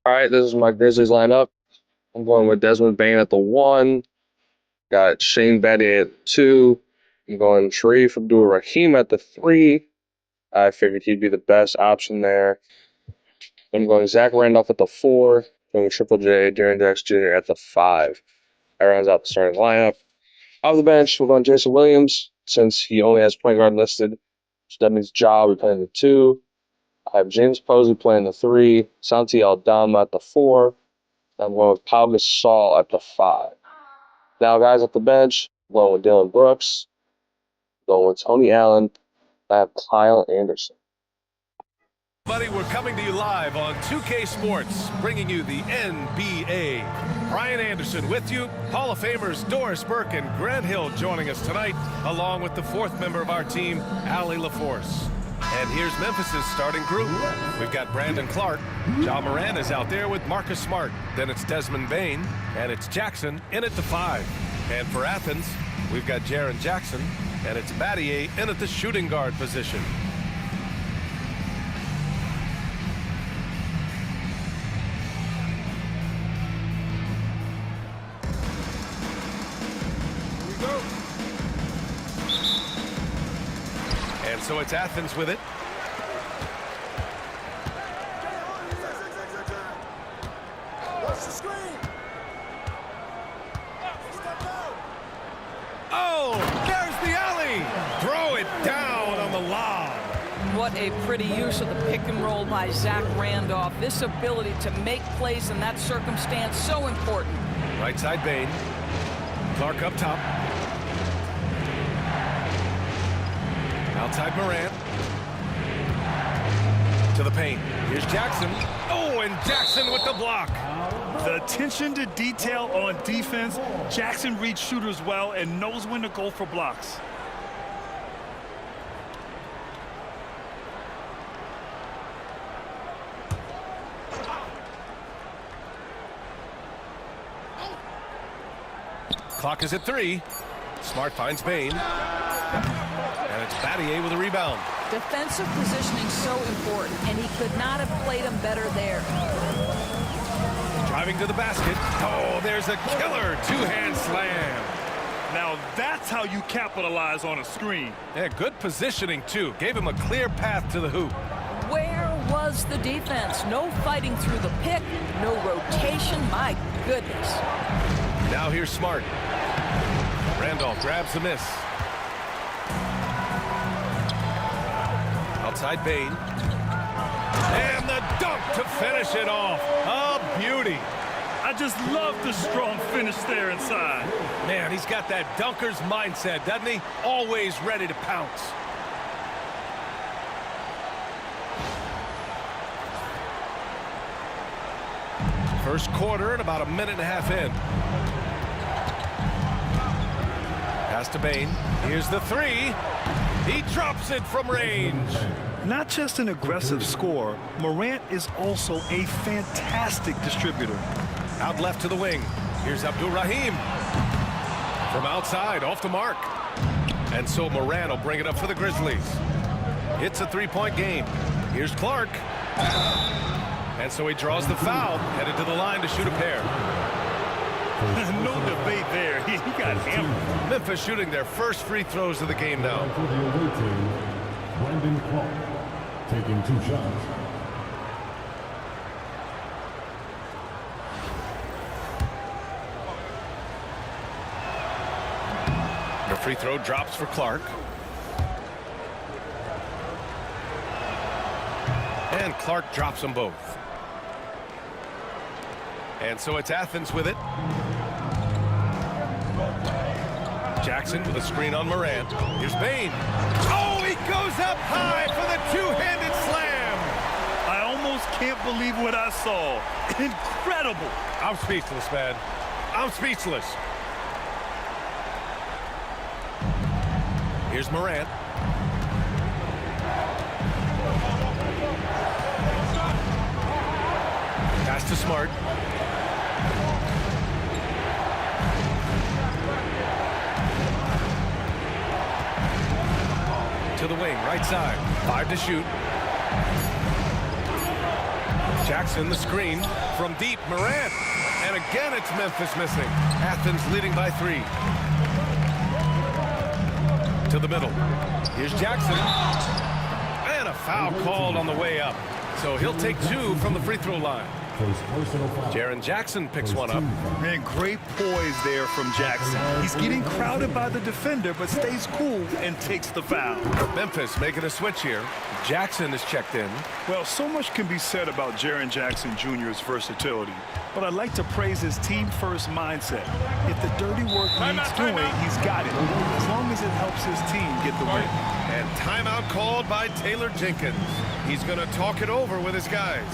All right, this is my Grizzlies lineup. I'm going with Desmond Bane at the 1. Got Shane Battier at 2. I'm going Sharif Abdul-Raheem at the 3. I figured he'd be the best option there. I'm going Zach Randolph at the 4. Going Triple J, Jaren Jackson Jr. at the 5. That rounds out the starting lineup. Off the bench, we're going Jason Williams, since he only has point guard listed. So that means Ja will be playing the 2. I have James Posey playing the 3. Santi Aldama at the 4. I'm going with Pau Gasol at the 5. Now, guys at the bench, I'm going with Dylan Brooks. I'm going with Tony Allen. I have Kyle Anderson. Buddy, we're coming to you live on 2K Sports, bringing you the NBA. Brian Anderson with you, Hall of Famers Doris Burke and Grant Hill joining us tonight, along with the 4th member of our team, Allie LaForce. And here's Memphis' starting group. We've got Brandon Clark. Ja Morant is out there with Marcus Smart. Then it's Desmond Bane, and it's Jackson in at the 5. And for Athens, we've got Jaren Jackson, and it's Battier in at the shooting guard position. And so it's Athens with it. Oh, there's the alley. Throw it down on the lob. What a pretty use of the pick and roll by Zach Randolph. This ability to make plays in that circumstance, so important. Right side Bane. Clark up top. Outside Morant. To the paint. Here's Jackson. Oh, and Jackson with the block. The attention to detail on defense. Jackson reads shooters well and knows when to go for blocks. Clock is at 3. Smart finds Bane. And it's Battier with a rebound. Defensive positioning so important, and he could not have played him better there. Driving to the basket. Oh, there's a killer two-hand slam. Now that's how you capitalize on a screen. Yeah, good positioning, too. Gave him a clear path to the hoop. Where was the defense? No fighting through the pick, no rotation. My goodness. Now here's Smart. Randolph grabs the miss. Outside Bane. And the dunk to finish it off. A beauty. I just love the strong finish there inside. Man, he's got that dunker's mindset, doesn't he? Always ready to pounce. First quarter and about a minute and a half in. Pass to Bane. Here's the 3. He drops it from range. Not just an aggressive scorer, Morant is also a fantastic distributor. Out left to the wing. Here's Abdul-Raheem. From outside, off the mark. And so Morant will bring it up for the Grizzlies. It's a 3-point game. Here's Clark. And so he draws the foul, headed to the line to shoot a pair. No debate there. He got hammered. Memphis shooting their first free throws of the game now. For the away team, Brandon Clark taking 2 shots. The free throw drops for Clark. And Clark drops them both. And so it's Athens with it. Jackson with a screen on Morant. Here's Bane. Oh, he goes up high for the two-handed slam. I almost can't believe what I saw. Incredible. I'm speechless, man. I'm speechless. Here's Morant. Pass to Smart. To the wing, right side. 5 to shoot. Jackson the screen from deep. Morant. And again it's Memphis missing. Athens leading by 3. To the middle. Here's Jackson. And a foul called on the way up. So he'll take 2 from the free throw line. Jaren Jackson picks one up. Man, great poise there from Jackson. He's getting crowded by the defender, but stays cool and takes the foul. Memphis making a switch here. Jackson is checked in. Well, so much can be said about Jaren Jackson Jr.'s versatility, but I'd like to praise his team-first mindset. If the dirty work needs doing, he's got it, as long as it helps his team get the win. And timeout called by Taylor Jenkins. He's going to talk it over with his guys.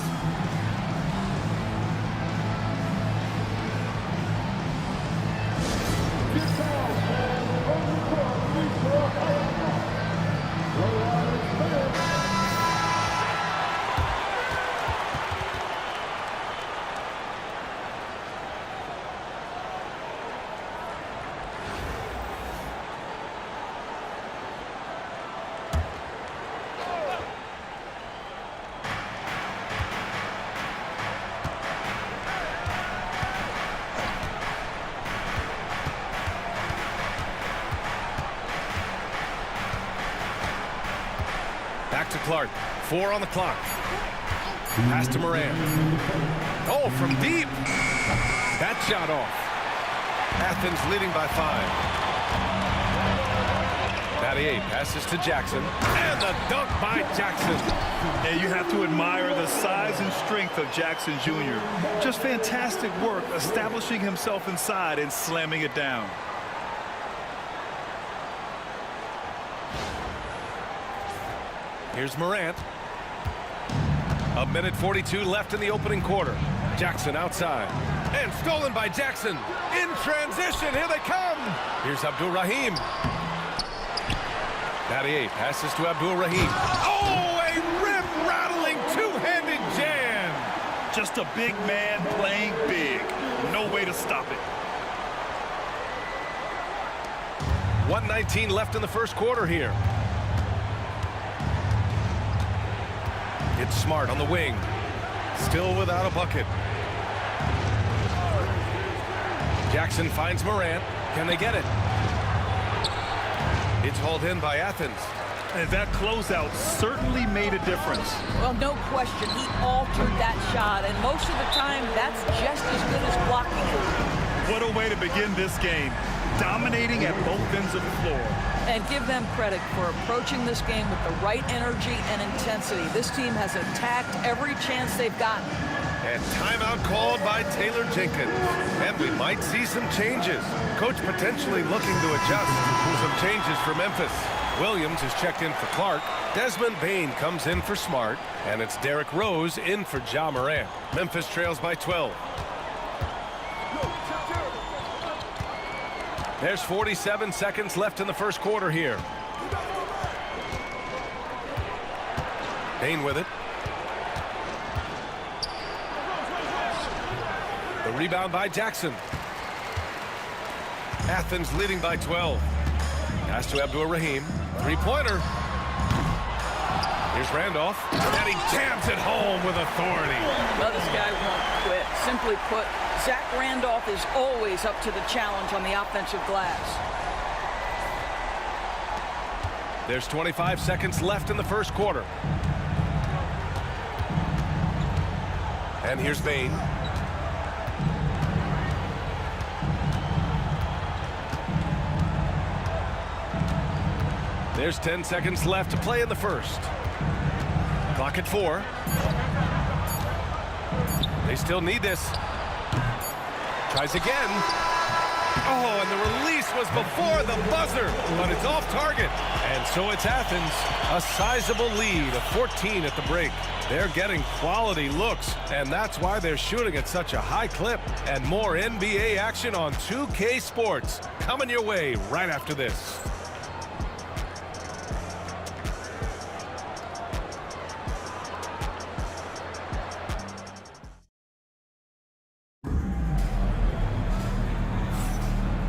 Back to Clark. 4 on the clock. Pass to Morant. Oh, from deep. That shot off. Athens leading by 5. Battier passes to Jackson. And the dunk by Jackson. And you have to admire the size and strength of Jackson Jr. Just fantastic work establishing himself inside and slamming it down. Here's Morant. 1:42 left in the opening quarter. Jackson outside. And stolen by Jackson. In transition, here they come. Here's Abdul-Raheem. Battier passes to Abdul-Raheem. Oh, a rim-rattling two-handed jam. Just a big man playing big. No way to stop it. 1:19 left in the first quarter here. It's Smart on the wing. Still without a bucket. Jackson finds Morant. Can they get it? It's hauled in by Athens. And that closeout certainly made a difference. Well, no question, he altered that shot, and most of the time, that's just as good as blocking it. What a way to begin this game. Dominating at both ends of the floor. And give them credit for approaching this game with the right energy and intensity. This team has attacked every chance they've gotten. And timeout called by Taylor Jenkins. And we might see some changes. Coach potentially looking to adjust. Some changes for Memphis. Williams is checked in for Clark. Desmond Bane comes in for Smart. And it's Derrick Rose in for Ja Morant. Memphis trails by 12. There's 47 seconds left in the first quarter here. Bane with it. The rebound by Jackson. Athens leading by 12. Pass to Abdul-Raheem. Three-pointer. Here's Randolph. And he jams it home with authority. Well, this guy won't quit. Simply put, Zach Randolph is always up to the challenge on the offensive glass. There's 25 seconds left in the first quarter. And here's Bane. There's 10 seconds left to play in the first. Clock at 4. They still need this. Tries again. Oh, and the release was before the buzzer, but it's off target. And so it's Athens, a sizable lead of 14 at the break. They're getting quality looks, and that's why they're shooting at such a high clip. And more NBA action on 2K Sports coming your way right after this.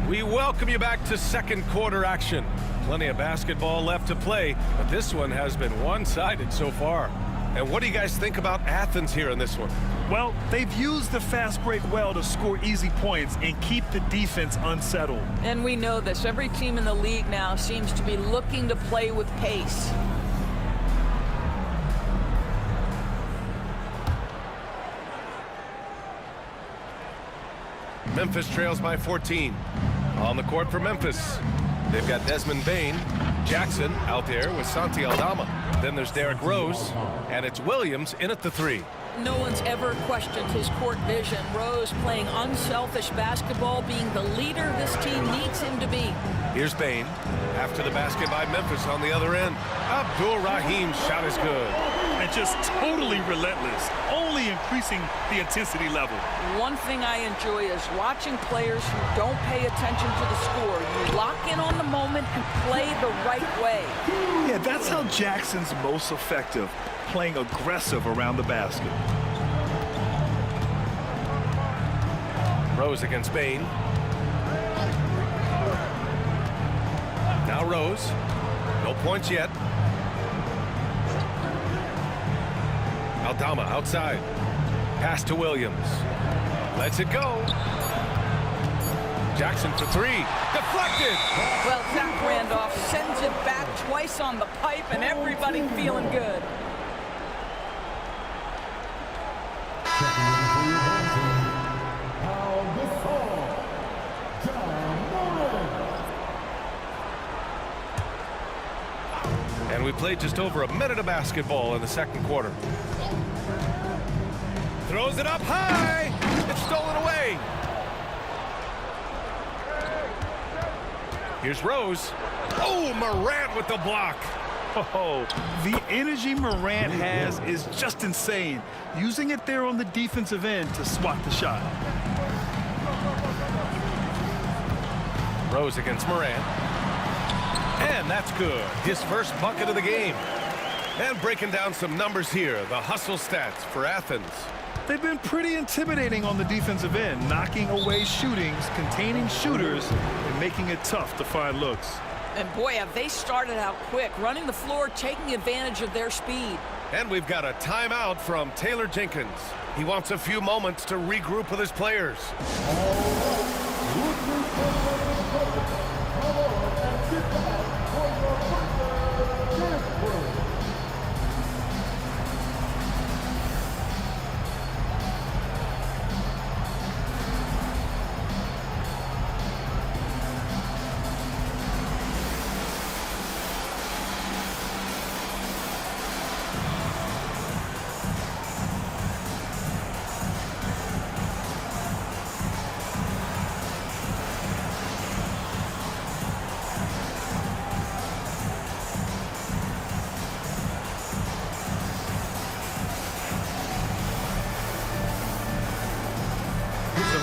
We welcome you back to second quarter action. Plenty of basketball left to play, but this one has been one-sided so far. And what do you guys think about Athens here in this one? Well, they've used the fast break well to score easy points and keep the defense unsettled. And we know this. Every team in the league now seems to be looking to play with pace. Memphis trails by 14. On the court for Memphis, they've got Desmond Bane, Jackson out there with Santi Aldama. Then there's Derrick Rose, and it's Williams in at the 3. No one's ever questioned his court vision. Rose playing unselfish basketball, being the leader this team needs him to be. Here's Bane. After the basket by Memphis on the other end. Abdul-Raheem's shot is good. And just totally relentless, only increasing the intensity level. One thing I enjoy is watching players who don't pay attention to the score. You lock in on the moment and play the right way. Yeah, that's how Jackson's most effective, playing aggressive around the basket. Rose against Bane. Now Rose. No points yet. Aldama outside. Pass to Williams. Lets it go. Jackson for 3. Deflected! Well, Zach Randolph sends it back twice on the pipe, and everybody feeling good. And we played just over a minute of basketball in the second quarter. Throws it up high. It's stolen away. Here's Rose. Oh, Morant with the block. Oh, the energy Morant has is just insane. Using it there on the defensive end to swat the shot. Rose against Morant. And that's good. His first bucket of the game. And breaking down some numbers here, the hustle stats for Athens. They've been pretty intimidating on the defensive end, knocking away shootings, containing shooters, and making it tough to find looks. And boy, have they started out quick, running the floor, taking advantage of their speed. And we've got a timeout from Taylor Jenkins. He wants a few moments to regroup with his players.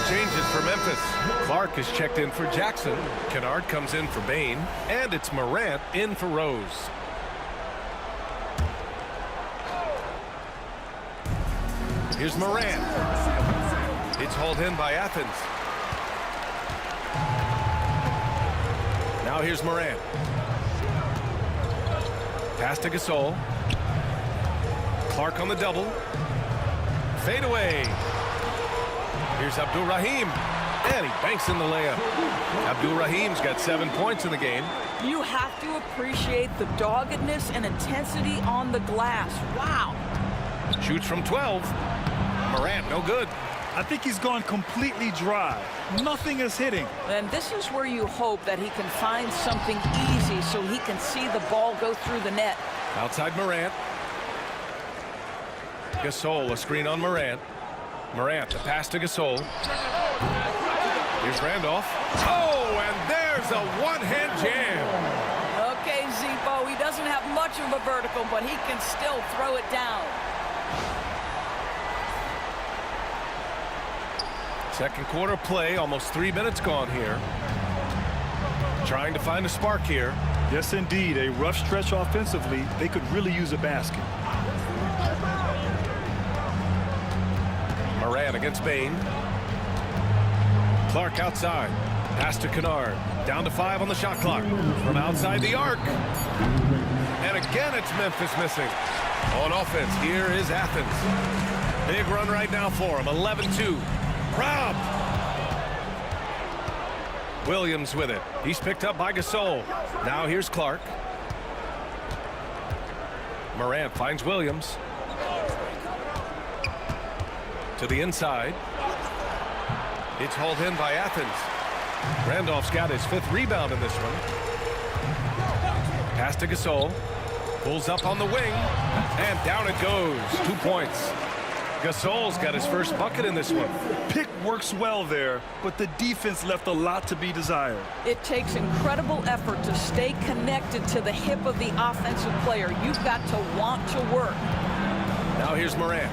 Changes for Memphis. Clark is checked in for Jackson. Kennard comes in for Bane. And it's Morant in for Rose. Here's Morant. It's hauled in by Athens. Now here's Morant. Pass to Gasol. Clark on the double. Fade away. Here's Abdul-Raheem, and he banks in the layup. Abdul-Raheem's got 7 points in the game. You have to appreciate the doggedness and intensity on the glass. Wow. Shoots from 12. Morant, no good. I think he's gone completely dry. Nothing is hitting. And this is where you hope that he can find something easy so he can see the ball go through the net. Outside Morant. Gasol, a screen on Morant. Morant, the pass to Gasol. Here's Randolph. Oh, and there's a one-hand jam. Okay, Zebo, he doesn't have much of a vertical, but he can still throw it down. Second quarter play, almost 3 minutes gone here. Trying to find a spark here. Yes, indeed. A rough stretch offensively. They could really use a basket. Morant against Bane. Clark outside. Pass to Kennard. Down to 5 on the shot clock. From outside the arc. And again, it's Memphis missing. On offense, here is Athens. Big run right now for him. 11-2. Robbed. Williams with it. He's picked up by Gasol. Now here's Clark. Morant finds Williams. To the inside. It's hauled in by Athens. Randolph's got his 5th rebound in this one. Pass to Gasol. Pulls up on the wing. And down it goes. 2 points. Gasol's got his first bucket in this one. Pick works well there, but the defense left a lot to be desired. It takes incredible effort to stay connected to the hip of the offensive player. You've got to want to work. Now here's Morant.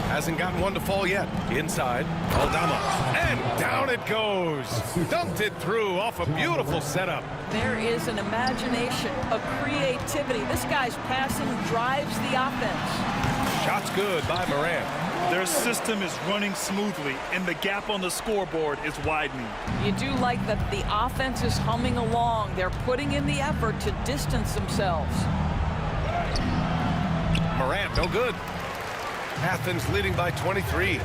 Hasn't gotten one to fall yet. Inside, Aldama. And down it goes. Dumped it through off a beautiful setup. There is an imagination, a creativity. This guy's passing drives the offense. Shot's good by Morant. Their system is running smoothly, and the gap on the scoreboard is widening. You do like that the offense is humming along. They're putting in the effort to distance themselves. Morant, no good. Athens leading by 23.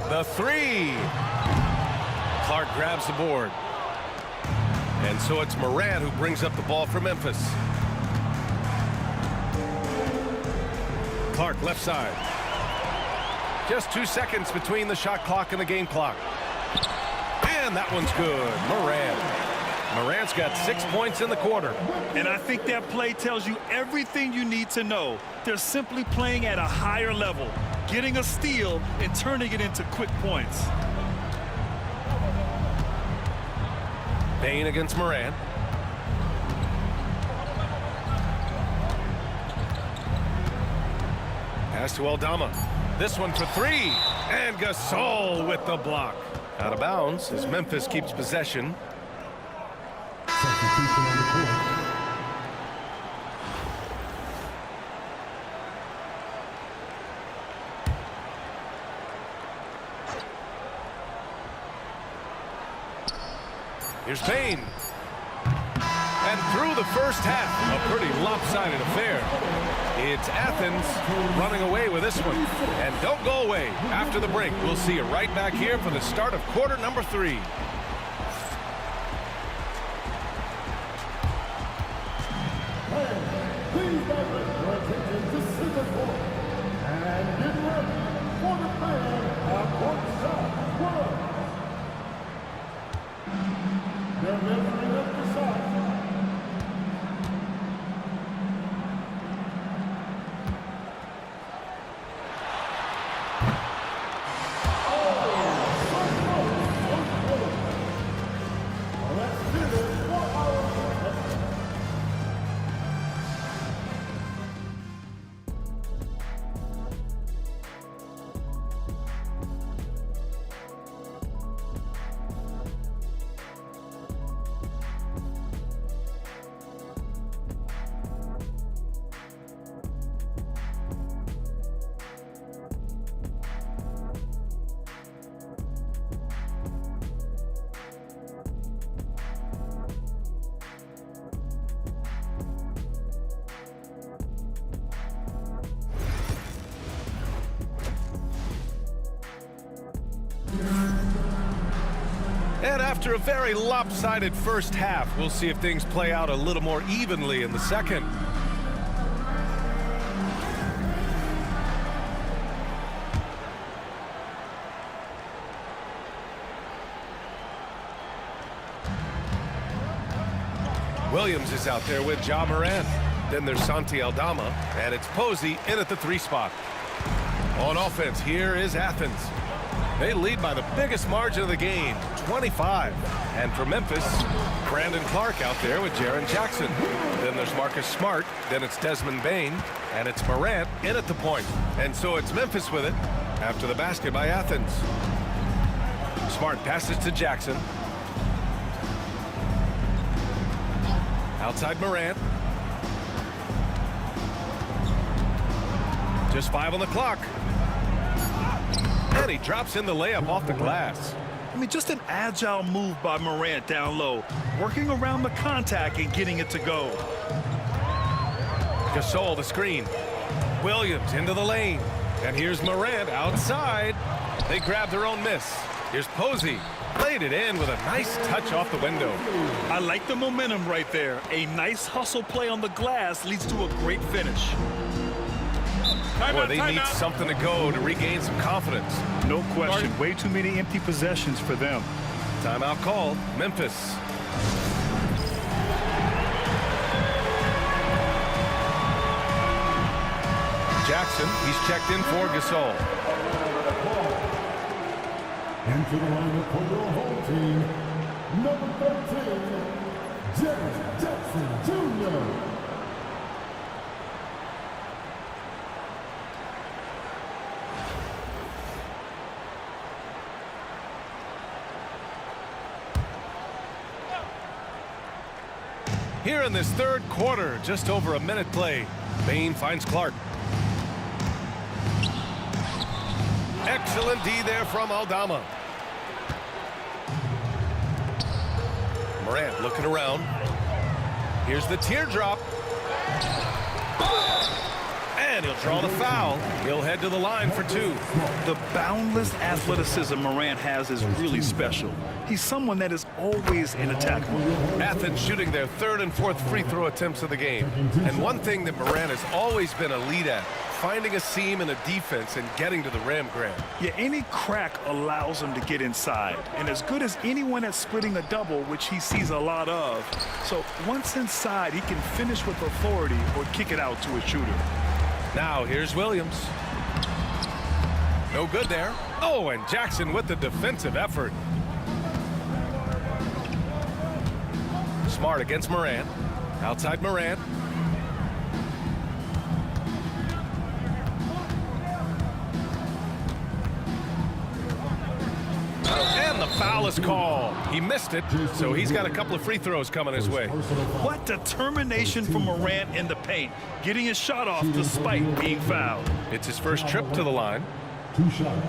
The 3. Clark grabs the board. And so it's Morant who brings up the ball for Memphis. Clark left side. Just 2 seconds between the shot clock and the game clock. And that one's good. Morant's got 6 points in the quarter. And I think that play tells you everything you need to know. They're simply playing at a higher level, getting a steal and turning it into quick points. Bane against Morant. Pass to Aldama. This one for 3. And Gasol with the block. Out of bounds as Memphis keeps possession. Substitution on the court. Here's Bane. And through the first half, a pretty lopsided affair. It's Athens running away with this one. And don't go away. After the break, we'll see you right back here for the start of quarter number 3. Please direct your attention to center court. And get ready for the fan of courtside world. They're measuring up the shot. And after a very lopsided first half, we'll see if things play out a little more evenly in the second. Williams is out there with Ja Morant. Then there's Santi Aldama, and it's Posey in at the 3 spot. On offense, here is Athens. They lead by the biggest margin of the game, 25. And for Memphis, Brandon Clark out there with Jaren Jackson. Then there's Marcus Smart. Then it's Desmond Bane. And it's Morant in at the point. And so it's Memphis with it after the basket by Athens. Smart passes to Jackson. Outside Morant. Just 5 on the clock. And he drops in the layup off the glass. I mean, just an agile move by Morant down low, working around the contact and getting it to go. Gasol the screen. Williams into the lane. And here's Morant outside. They grab their own miss. Here's Posey. Played it in with a nice touch off the window. I like the momentum right there. A nice hustle play on the glass leads to a great finish. Boy, they need something to go to regain some confidence. No question. Way too many empty possessions for them. Timeout called. Memphis. Jackson, he's checked in for Gasol. Into the lineup for your home team, number 13, Jaren Jackson Jr. Here in this third quarter, just over a minute play. Bain finds Clark. Excellent D there from Aldama. Morant looking around. Here's the teardrop. And he'll draw the foul. He'll head to the line for two. The boundless athleticism Morant has is really special. He's someone that is always in attack mode. Athens shooting their third and fourth free throw attempts of the game. And one thing that Morant has always been a lead at, finding a seam in a defense and getting to the rim, Grant. Yeah, any crack allows him to get inside. And as good as anyone at splitting a double, which he sees a lot of. So once inside, he can finish with authority or kick it out to a shooter. Now here's Williams. No good there. Oh, and Jackson with the defensive effort. Smart against Morant. Outside Morant. And the foul is called. He missed it, so he's got a couple of free throws coming his way. What determination from Morant in the paint, getting his shot off despite being fouled. It's his first trip to the line. 2 shots.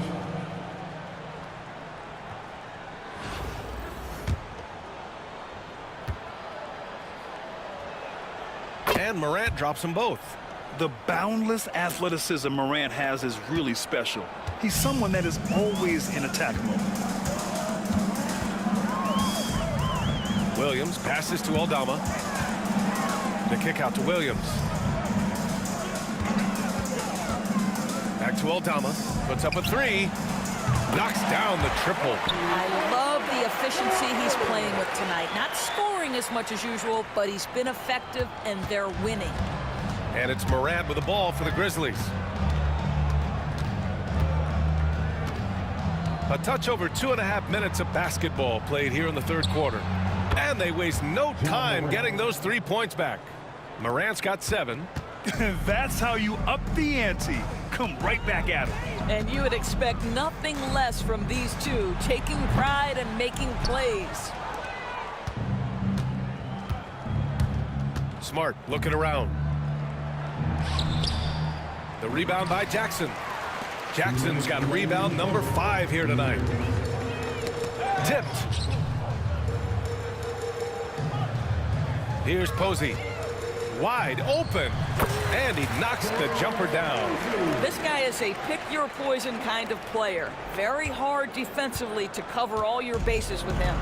And Morant drops them both. The boundless athleticism Morant has is really special. He's someone that is always in attack mode. Williams passes to Aldama. The kick out to Williams. Back to Aldama. Puts up a three. Knocks down the triple. I love the efficiency he's playing with tonight. Not scoring as much as usual, but he's been effective, and they're winning. And it's Morant with the ball for the Grizzlies. A touch over 2.5 minutes of basketball played here in the third quarter. And they waste no time getting those 3 points back. Morant's got 7. That's how you up the ante. Come right back at him. And you would expect nothing less from these two, taking pride and making plays. Smart looking around. The rebound by Jackson. Jackson's got rebound number 5 here tonight. Tipped. Here's Posey. Wide open. And he knocks the jumper down. This guy is a pick-your-poison kind of player. Very hard defensively to cover all your bases with him.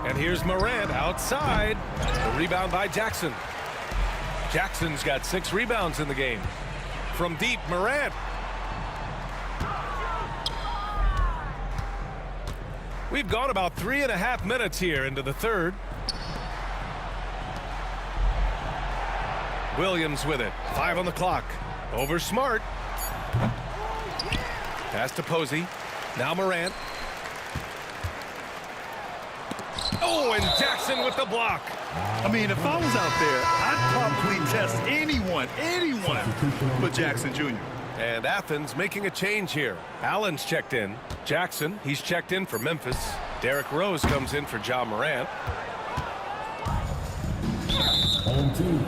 And here's Morant outside. The rebound by Jackson. Jackson's got 6 rebounds in the game. From deep, Morant. We've gone about 3.5 minutes here into the third. Williams with it. 5 on the clock. Over Smart. Pass to Posey. Now Morant. Oh, and Jackson with the block. I mean, if I was out there, I'd probably test anyone but Jackson Jr. And Athens making a change here. Allen's checked in. Jackson, he's checked in for Memphis. Derrick Rose comes in for Ja Morant. Home team.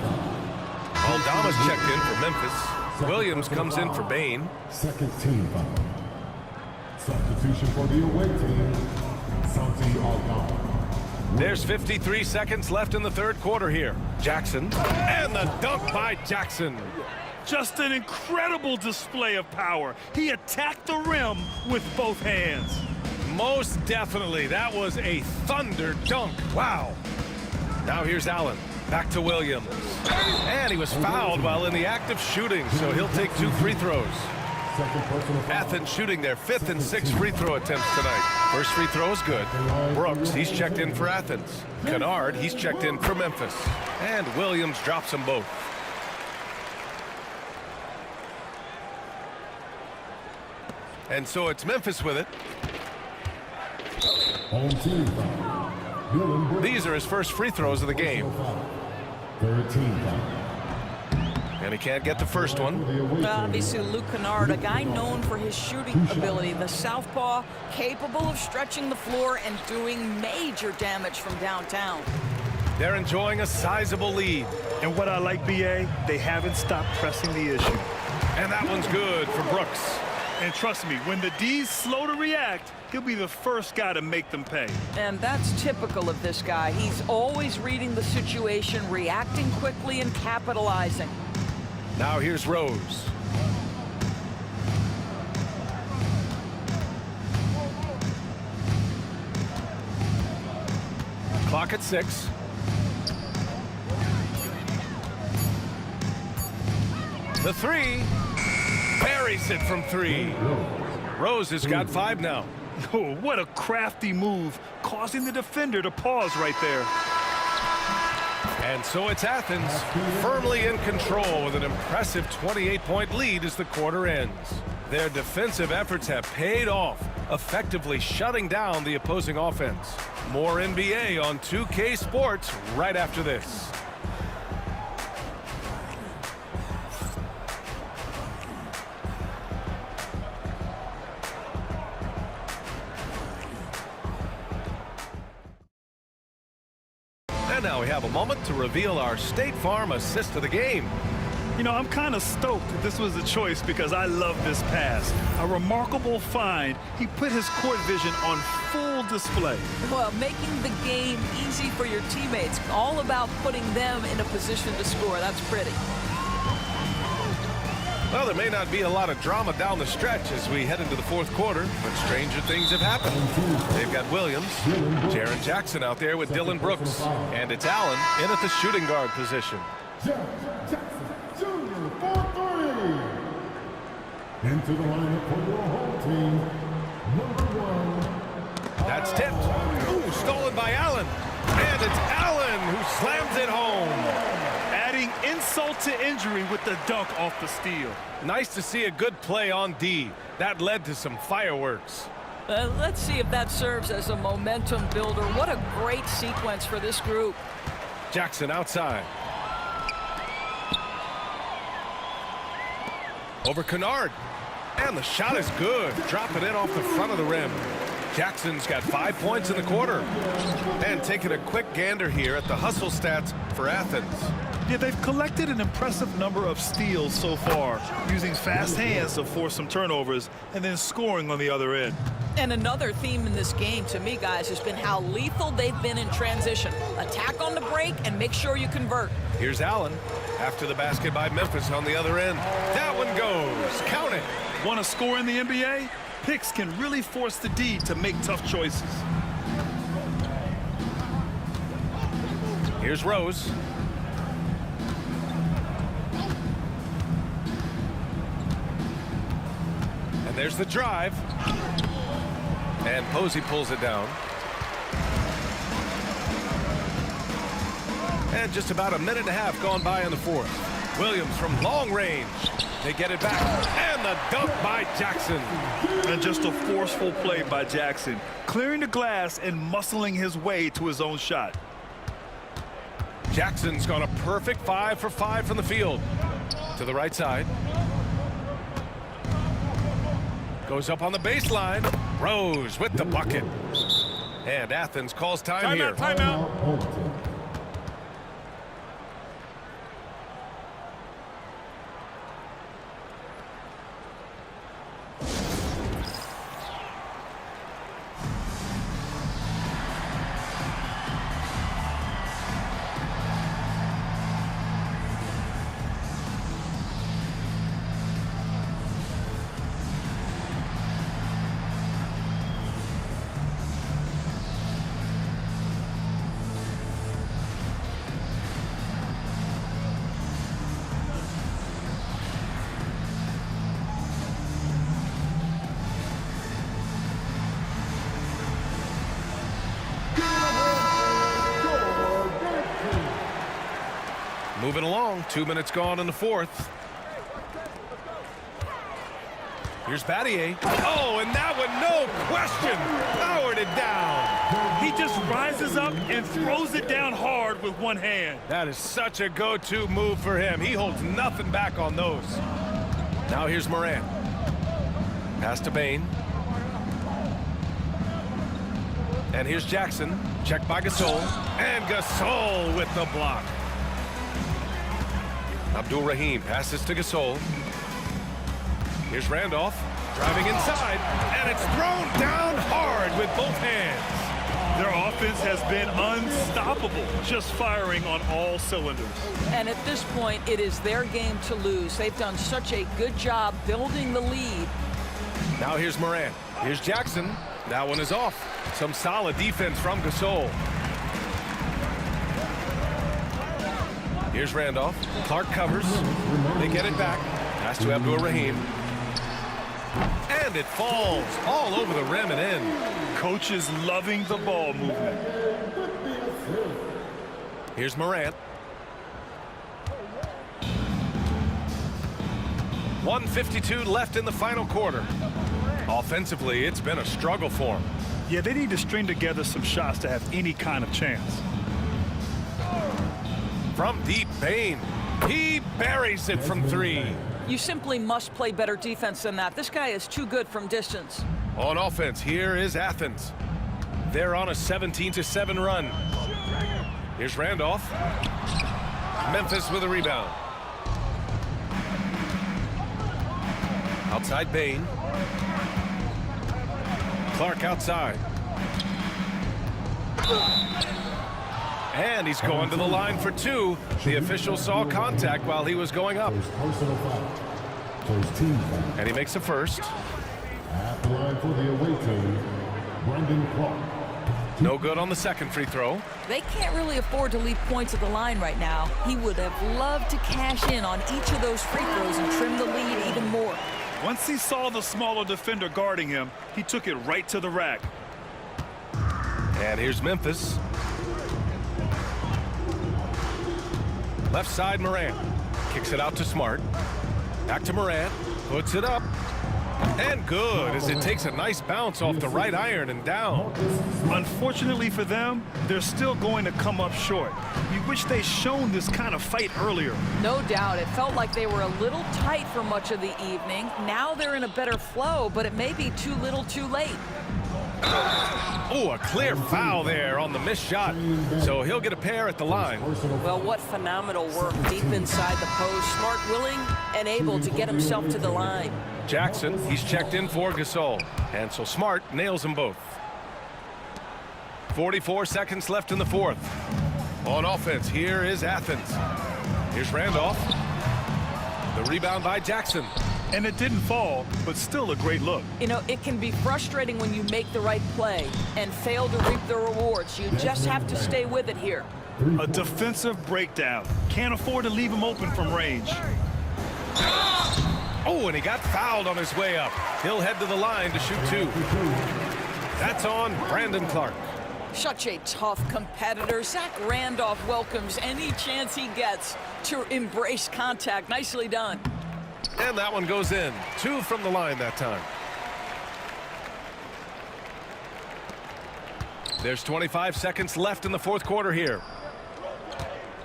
Aldama's checked in for Memphis. Williams comes in for Bain. Second team foul. Substitution for the away team, Santi Aldana. There's 53 seconds left in the third quarter here. Jackson, and the dunk by Jackson. Just an incredible display of power. He attacked the rim with both hands. Most definitely, that was a thunder dunk. Wow. Now here's Allen, back to Williams. And he was fouled while in the act of shooting, so he'll take 2 free throws. Athens shooting their 5th and 6th free throw attempts tonight. First free throw is good. Brooks, he's checked in for Athens. Kennard, he's checked in for Memphis. And Williams drops them both. And so it's Memphis with it. Home team foul. These are his first free throws of the game. Third team foul. And he can't get the first one. Obviously, Luke Kennard, a guy known for his shooting ability. The southpaw, capable of stretching the floor and doing major damage from downtown. They're enjoying a sizable lead. And what I like, BA, they haven't stopped pressing the issue. And that one's good for Brooks. And trust me, when the D's slow to react, he'll be the first guy to make them pay. And that's typical of this guy. He's always reading the situation, reacting quickly and capitalizing. Now here's Rose. Clock at 6. The 3. Buries it from 3. Rose has got 5 now. Oh, what a crafty move, causing the defender to pause right there. And so it's Athens, firmly in control with an impressive 28-point lead as the quarter ends. Their defensive efforts have paid off, effectively shutting down the opposing offense. More NBA on 2K Sports right after this. And now we have a moment to reveal our State Farm assist of the game. You know, I'm kind of stoked that this was the choice because I love this pass. A remarkable find. He put his court vision on full display. Well, making the game easy for your teammates. All about putting them in a position to score. That's pretty. Well, there may not be a lot of drama down the stretch as we head into the fourth quarter, but stranger things have happened. They've got Williams, Jaren Jackson out there with Dylan Brooks, and it's Allen in at the shooting guard position. Jackson Jr. for 3. Into the lineup for your home team, number 1. That's tipped. Ooh, stolen by Allen. And it's Allen who slams it home. Adding insult to injury with the dunk off the steal. Nice to see a good play on D. That led to some fireworks. Let's see if that serves as a momentum builder. What a great sequence for this group. Jackson outside. Over Kennard. And the shot is good. Drop it in off the front of the rim. Jackson's got 5 points in the quarter. And taking a quick gander here at the hustle stats for Athens. Yeah, they've collected an impressive number of steals so far, using fast hands to force some turnovers and then scoring on the other end. And another theme in this game, to me, guys, has been how lethal they've been in transition. Attack on the break and make sure you convert. Here's Allen after the basket by Memphis on the other end. That one goes. Count it. Want to score in the NBA? Picks can really force the D to make tough choices. Here's Rose. And there's the drive. And Posey pulls it down. And just about a minute and a half gone by in the fourth. Williams from long range. They get it back. And the dunk by Jackson. And just a forceful play by Jackson, clearing the glass and muscling his way to his own shot. Jackson's got a perfect 5 for 5 from the field. To the right side. Goes up on the baseline. Rose with the bucket. And Athens calls time here. Timeout. Moving along, 2 minutes gone in the fourth. Here's Battier. Oh, and that one, no question, powered it down. He just rises up and throws it down hard with one hand. That is such a go-to move for him. He holds nothing back on those. Now here's Morant. Pass to Bain. And here's Jackson. Checked by Gasol. And Gasol with the block. Abdul-Raheem passes to Gasol. Here's Randolph driving inside, and it's thrown down hard with both hands. Their offense has been unstoppable, just firing on all cylinders. And at this point, it is their game to lose. They've done such a good job building the lead. Now here's Morant. Here's Jackson. That one is off. Some solid defense from Gasol. Here's Randolph. Clark covers. They get it back. Pass to Abdul-Raheem. And it falls all over the rim and in. Coach is loving the ball movement. Here's Morant. 1:52 left in the final quarter. Offensively, it's been a struggle for him. Yeah, they need to string together some shots to have any kind of chance. From deep, Bain. He buries it from three. You simply must play better defense than that. This guy is too good from distance. On offense, here is Athens. They're on a 17-7 run. Here's Randolph. Memphis with a rebound. Outside Bain. Clark outside. And he's going to the line for two. The official saw contact while he was going up. And he makes a first. At the line for the away team, Brandon Clark. No good on the second free throw. They can't really afford to leave points at the line right now. He would have loved to cash in on each of those free throws and trim the lead even more. Once he saw the smaller defender guarding him, he took it right to the rack. And here's Memphis. Left side, Morant. Kicks it out to Smart. Back to Morant. Puts it up. And good, as it takes a nice bounce off the right iron and down. Unfortunately for them, they're still going to come up short. We wish they'd shown this kind of fight earlier. No doubt. It felt like they were a little tight for much of the evening. Now they're in a better flow, but it may be too little too late. Oh, a clear foul there on the missed shot. So he'll get a pair at the line. Well, what phenomenal work deep inside the post. Smart, willing, and able to get himself to the line. Jackson, he's checked in for Gasol. And so Smart nails them both. 44 seconds left in the fourth. On offense, here is Athens. Here's Randolph. The rebound by Jackson. And it didn't fall, but still a great look. You know, it can be frustrating when you make the right play and fail to reap the rewards. You just have to stay with it here. A defensive breakdown. Can't afford to leave him open from range. Oh, and he got fouled on his way up. He'll head to the line to shoot two. That's on Brandon Clark. Such a tough competitor. Zach Randolph welcomes any chance he gets to embrace contact. Nicely done. And that one goes in. Two from the line that time. There's 25 seconds left in the fourth quarter here.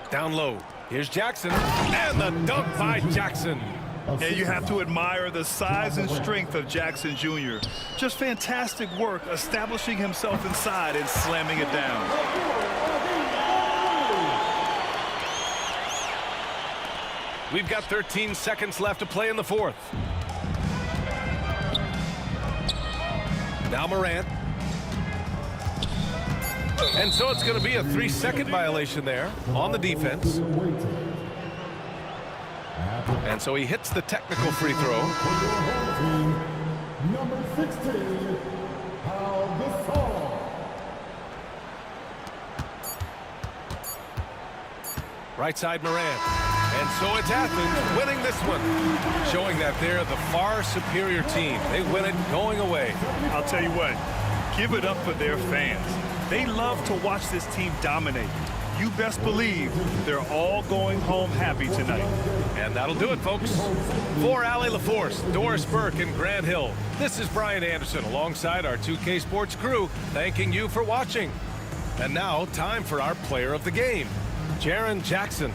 Down low. Here's Jackson. And the dunk by Jackson. And you have to admire the size and strength of Jackson Jr. Just fantastic work establishing himself inside and slamming it down. We've got 13 seconds left to play in the fourth. Now Morant. And so it's going to be a 3-second violation there on the defense. And so he hits the technical free throw. Number 16, Gasol. Right side Morant. And so it's Athens winning this one, showing that they're the far superior team. They win it going away. I'll tell you what, give it up for their fans. They love to watch this team dominate. you best believe they're all going home happy tonight. And that'll do it, folks. For Allie LaForce, Doris Burke, and Grant Hill, this is Brian Anderson alongside our 2K Sports crew, thanking you for watching. And now, time for our player of the game, Jaren Jackson.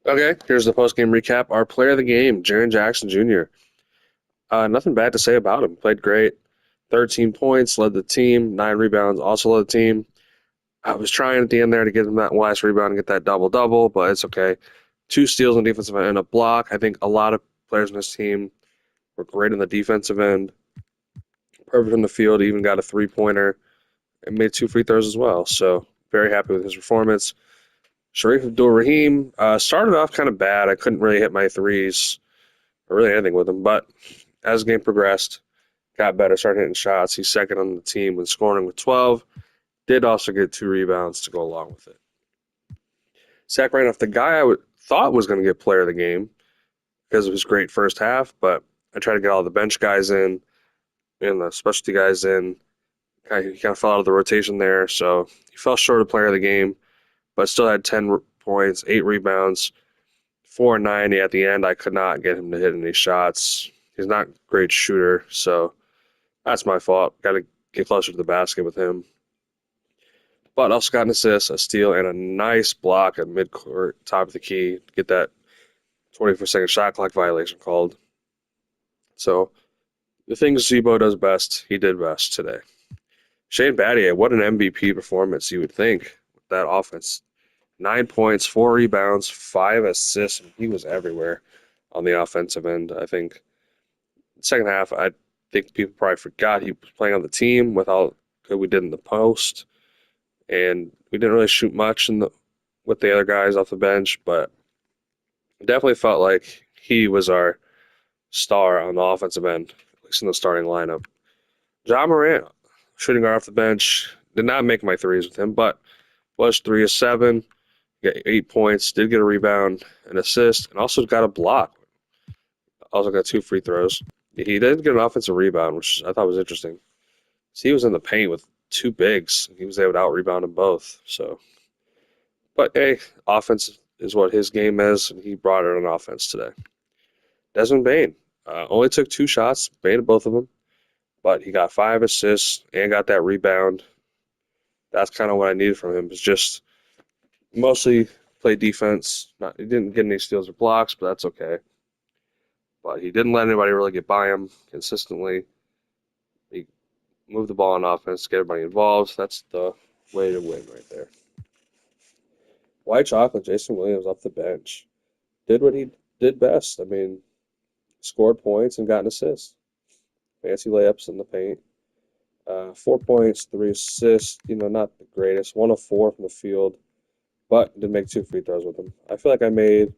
Okay, here's the post-game recap. Our player of the game, Jaren Jackson Jr. Nothing bad to say about him. Played great. 13 points, led the team. 9 rebounds, also led the team. I was trying at the end there to get him that last rebound and get that double-double, but it's okay. 2 steals on the defensive end and a block. I think a lot of players on this team were great on the defensive end. Perfect from the field. Even got a 3-pointer and made 2 free throws as well. So very happy with his performance. Abdul-Raheem started off kind of bad. I couldn't really hit my threes or really anything with him, but as the game progressed, got better, started hitting shots. He's second on the team with scoring with 12. Did also get 2 rebounds to go along with it. Zach Randolph, the guy I thought was going to get player of the game because of his great first half, but I tried to get all the bench guys in and the specialty guys in. He kind of fell out of the rotation there, so he fell short of player of the game, but still had 10 points, 8 rebounds, 490 at the end. I could not get him to hit any shots. He's not a great shooter, so that's my fault. Got to get closer to the basket with him. But also got an assist, a steal, and a nice block at midcourt, top of the key, to get that 24-second shot clock violation called. So the things Zebo does best, he did best today. Shane Battier, what an MVP performance, you would think, with that offense. 9 points, 4 rebounds, 5 assists. He was everywhere on the offensive end, I think. Second half, I think people probably forgot he was playing on the team with how good we did in the post. And we didn't really shoot much with the other guys off the bench, but it definitely felt like he was our star on the offensive end, at least in the starting lineup. Ja Morant, shooting guard off the bench, did not make my threes with him, but was 3 of 7. Got 8 points, did get a rebound, an assist, and also got a block. Also got 2 free throws. He did get an offensive rebound, which I thought was interesting. So he was in the paint with 2 bigs. He was able to out-rebound them both. So, but hey, offense is what his game is, and he brought it on offense today. Desmond Bane only took 2 shots, baited both of them, but he got 5 assists and got that rebound. That's kind of what I needed from him, was just mostly play defense. He didn't get any steals or blocks, but that's okay. But he didn't let anybody really get by him consistently. He moved the ball on offense, get everybody involved. That's the way to win right there. White Chocolate, Jason Williams off the bench. Did what he did best. I mean, scored points and got an assist. Fancy layups in the paint. 4 points, 3 assists. Not the greatest. 1 of 4 from the field. But did make 2 free throws with him. I feel like I made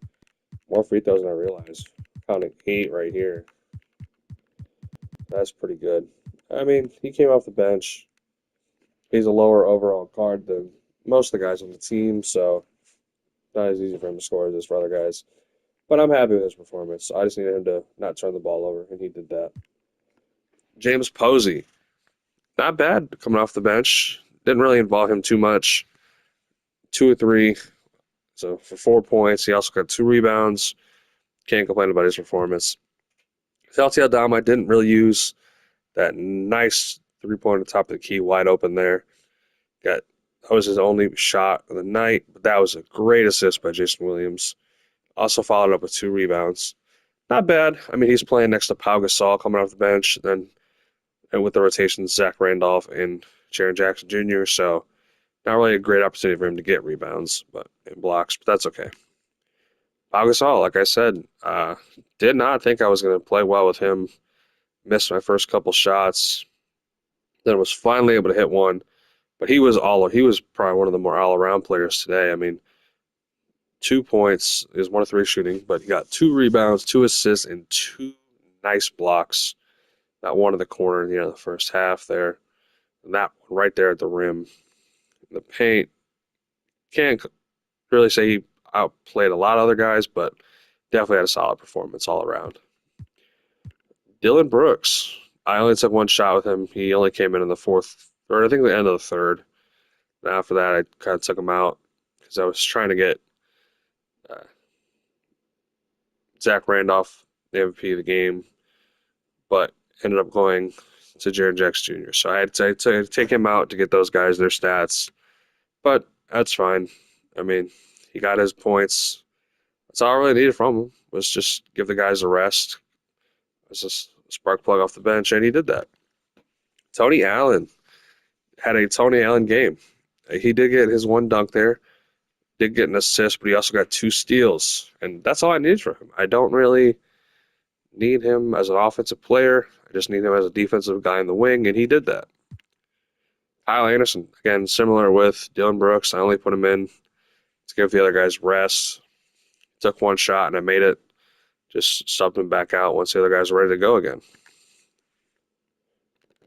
more free throws than I realized. Counting 8 right here. That's pretty good. I mean, he came off the bench. He's a lower overall guard than most of the guys on the team, so not as easy for him to score as it is for other guys. But I'm happy with his performance. I just needed him to not turn the ball over, and he did that. James Posey. Not bad coming off the bench. Didn't really involve him too much. 2 or 3. So for 4 points, he also got 2 rebounds. Can't complain about his performance. Celtiel Adama didn't really use that nice 3-pointer top of the key wide open there. That was his only shot of the night, but that was a great assist by Jason Williams. Also followed up with 2 rebounds. Not bad. I mean, he's playing next to Pau Gasol coming off the bench, and with the rotations, Zach Randolph and Jaren Jackson Jr., so not really a great opportunity for him to get rebounds and blocks, but that's okay. Pau Gasol, like I said, did not think I was going to play well with him. Missed my first couple shots. Then was finally able to hit one. But he was probably one of the more all-around players today. I mean, 2 points is 1 of 3 shooting, but he got 2 rebounds, 2 assists, and 2 nice blocks. That one in the corner at the end of the first half there. And that one right there at the rim. In the paint. Can't really say he outplayed a lot of other guys, but definitely had a solid performance all around. Dylan Brooks. I only took one shot with him. He only came in the fourth, or I think the end of the third. And after that, I kind of took him out because I was trying to get Zach Randolph the MVP of the game, but ended up going to Jaren Jackson Jr. So I had to take him out to get those guys their stats, but that's fine. I mean, he got his points. That's all I really needed from him, was just give the guys a rest. It was just a spark plug off the bench, and he did that. Tony Allen had a Tony Allen game. He did get his one dunk there, did get an assist, but he also got 2 steals, and that's all I need from him. I don't really need him as an offensive player. I just need him as a defensive guy in the wing, and he did that. Kyle Anderson, again, similar with Dylan Brooks. I only put him in to give the other guys rest. Took one shot, and I made it. Just subbed him back out once the other guys were ready to go again.